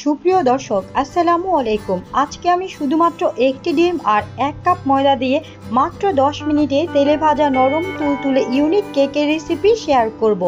সুপ্রিয় দর্শক, আসসালামু আলাইকুম। আজকে আমি শুধুমাত্র একটি ডিম আর 1 কাপ ময়দা দিয়ে মাত্র 10 মিনিটে তেলে ভাজা নরম তুলতুলে ইউনিক কেকের রেসিপি শেয়ার করব।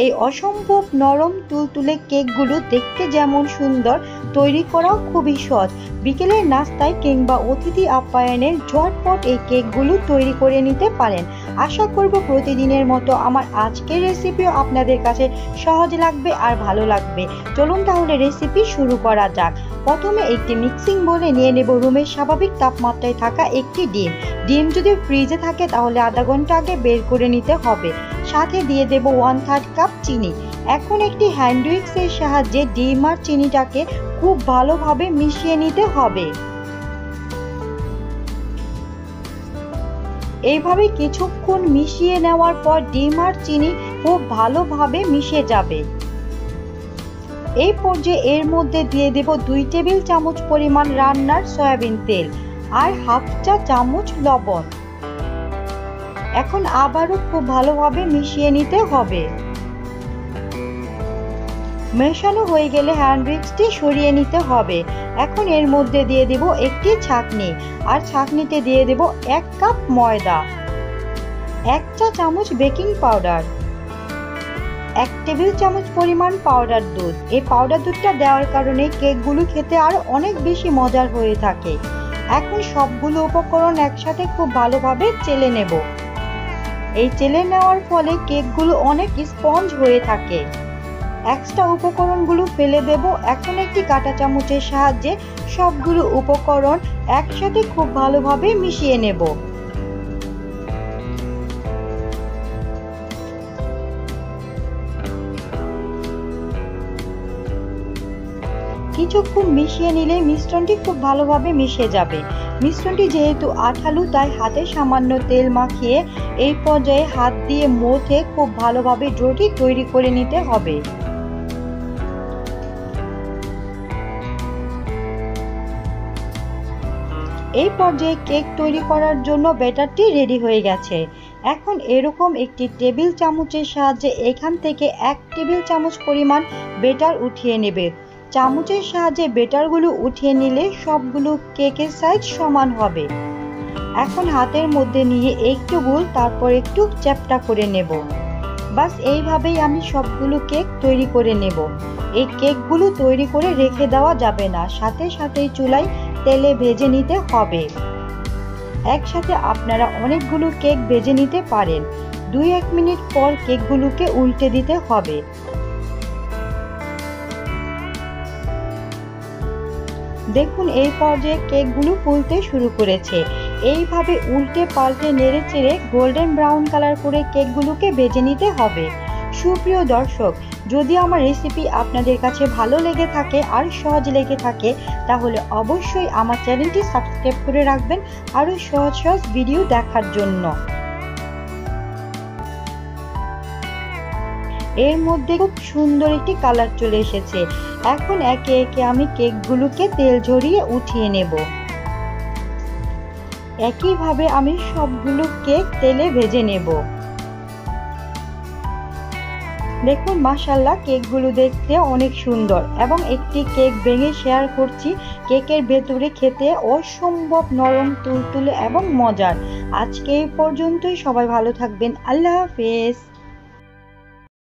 এই অসম্ভব নরম তুলতুলে কেকগুলো দেখতে যেমন সুন্দর, তৈরি করাও খুবই সহজ। বিকেলের নাস্তায় কিংবা অতিথি আপ্যায়নে ঝটপট এই কেকগুলো তৈরি করে নিতে পারেন। আশা করব প্রতিদিনের মতো আমার আজকের রেসিপিও আপনাদের কাছে সহজ লাগবে আর ভালো লাগবে। চলুন তাহলে রেসিপি শুরু করা যাক। প্রথমে একটি মিক্সিং বোলে নিয়ে নেব রুমের স্বাভাবিক তাপমাত্রায় থাকা একটি ডিম। ডিম যদি ফ্রিজে থাকে তাহলে আধা ঘন্টা আগে বের করে নিতে হবে। সাথে দিয়ে দেব 1/3 কাপ চিনি। এখন একটি হ্যান্ড উইক্সের সাহায্যে ডিম আর চিনিটাকে খুব ভালোভাবে মিশিয়ে নিতে হবে। এইভাবে কিছুক্ষণ মিশিয়ে নেওয়ার পর ডিম আর চিনি খুব ভালোভাবে মিশে যাবে। এই পর্যায়ে এর মধ্যে দিয়ে দেব 2 টেবিল চামচ পরিমাণ রান্নার সয়াবিন তেল আর হাফ চা চামচ লবণ। এখন আবারও খুব ভালোভাবে মিশিয়ে নিতে হবে। মেশানো হয়ে গেলে হ্যান্ড উইক্সটি সরিয়ে নিতে হবে। এখন এর মধ্যে দিয়ে দেব একটি ছাঁকনি আর ছাঁকনিতে দিয়ে দেব 1 কাপ ময়দা, 1 চা চামচ বেকিং পাউডার, 1 টেবিল চামচ পরিমাণ পাউডার দুধ। এই পাউডার দুধটা দেওয়ার কারণে কেকগুলো খেতে আরো অনেক বেশি মজার হয়ে থাকে। এখন সবগুলো উপকরণ একসাথে খুব ভালোভাবে চেলে নেব। এই চেলে নেওয়ার ফলে কেকগুলো অনেক স্পঞ্জ হয়ে থাকে। এক্সট্রা উপকরণগুলো ফেলে দেব। এখন একটি কাঁটা চামচের সাহায্যে সবগুলো উপকরণ একসাথে খুব ভালোভাবে মিশিয়ে নেব। কিছুক্ষণ মিশিয়ে নিলে মিশ্রণটি খুব ভালোভাবে মিশে যাবে। মিশ্রণটি যেহেতু আঠালো তাই হাতে সামান্য তেল মাখিয়ে এই পর্যায়ে হাত দিয়ে মথে খুব ভালোভাবে ডোটি তৈরি করে নিতে হবে। এই পর্যায়ে কেক তৈরি করার জন্য ব্যাটারটি রেডি হয়ে গেছে। এখন এরকম একটি টেবিল চামচের সাহায্যে এখান থেকে 1 টেবিল চামচ পরিমাণ ব্যাটার উঠিয়ে নেবে। চামচের সাহায্যে ব্যাটারগুলো উঠিয়ে নিলে সবগুলো কেকের সাইজ সমান হবে। এখন হাতের মধ্যে নিয়ে একটু গোল তারপর একটু চ্যাপ্টা করে নেব। বাস এইভাবেই আমি সবগুলো কেক তৈরি করে নেব। এই কেকগুলো তৈরি করে রেখে দেওয়া যাবে না, সাথে সাথেই চুলায় তেলে ভেজে নিতে হবে। একসাথে আপনারা অনেকগুলো কেক ভেজে নিতে পারেন। 2-1 মিনিট পর কেকগুলোকে উল্টে দিতে হবে। দেখুন এই পর্যায়ে কেকগুলো ফুলতে শুরু করেছে। এইভাবে উল্টে পাল্টে নেড়ে চেড়ে গোল্ডেন ব্রাউন কালার করে কেকগুলোকে ভেজে নিতে হবে। সুপ্রিয় দর্শক, যদি আমার রেসিপি আপনাদের কাছে ভালো লেগে থাকে আর সহজ লেগে থাকে তাহলে অবশ্যই আমার চ্যানেলটি সাবস্ক্রাইব করে রাখবেন আরো সহজ সহজ ভিডিও দেখার জন্য। এর মধ্যে খুব সুন্দর একটি কালার চলে এসেছে। এখন একে একে আমি কেকগুলোকে তেল ঝরিয়ে উঠিয়ে নেব। একইভাবে আমি সবগুলো কেক তেলে ভেজে নেব। দেখুন মাশাআল্লাহ কেকগুলো দেখতে অনেক সুন্দর এবং একটি কেক ভেঙে শেয়ার করছি। কেকের ভেতরে খেতে অসম্ভব নরম তুলতুলে এবং মজার। আজকে এই পর্যন্তই। সবাই ভালো থাকবেন। আল্লাহ হাফেজ।